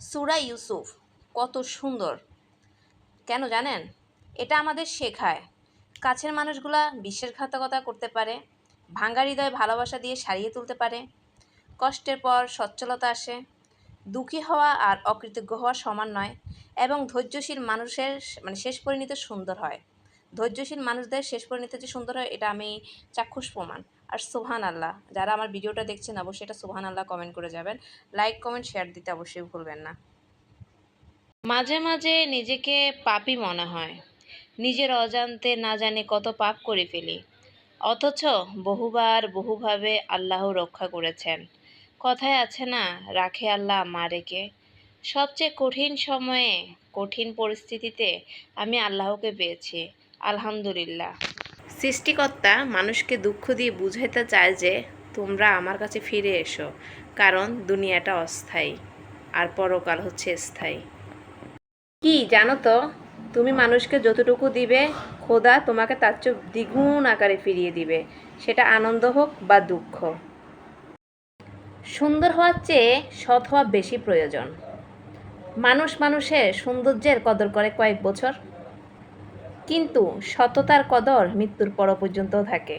সূরা ইউসুফ কত সুন্দর, কেন জানেন? এটা আমাদের শেখায় কাছের মানুষগুলা বিশ্বাসঘাতকতা করতে পারে, ভাঙা হৃদয় ভালোবাসা দিয়ে সারিয়ে তুলতে পারে, কষ্টের পর সচ্ছলতা আসে, দুঃখী হওয়া আর অকৃতজ্ঞ হওয়া সমান নয়, এবং ধৈর্যশীল মানুষের শেষ পরিণতি সুন্দর হয়। ধৈর্যশীল মানুষদের শেষ পরিণতি যে সুন্দর হয় এটা আমি চাক্ষুষ প্রমাণ। আর সুবহান আল্লাহ, যারা আমার ভিডিওটা দেখছেন অবশ্যই এটা সুবহান আল্লাহ কমেন্ট করে যাবেন। লাইক কমেন্ট শেয়ার দিতে অবশ্যই ভুলবেন না। মাঝে মাঝে নিজেকে পাপী মনে হয়, নিজের অজান্তে না জানি কত পাপ করে ফেলি, অথচ বহুবার বহুভাবে আল্লাহ রক্ষা করেছেন। কথায় আছে না, রাখে আল্লাহ মারেকে। সবচেয়ে কঠিন সময়ে, কঠিন পরিস্থিতিতে আমি আল্লাহকে পেয়েছি, আলহামদুলিল্লাহ। সৃষ্টিকর্তা মানুষকে দুঃখ দিয়ে বুঝাইতে চায় যে তোমরা আমার কাছে ফিরে এসো, কারণ দুনিয়াটা অস্থায়ী আর পরকাল হচ্ছে স্থায়ী। কি জানো তো, তুমি মানুষকে যতটুকু দিবে খোদা তোমাকে তার চেয়ে দ্বিগুণ আকারে ফিরিয়ে দিবে, সেটা আনন্দ হোক বা দুঃখ। সুন্দর হওয়ার চেয়ে সৎ হওয়া বেশি প্রয়োজন। মানুষ মানুষের সৌন্দর্যের কদর করে কয়েক বছর, কিন্তু সততার কদর মৃত্যুর পর পর্যন্তও থাকে।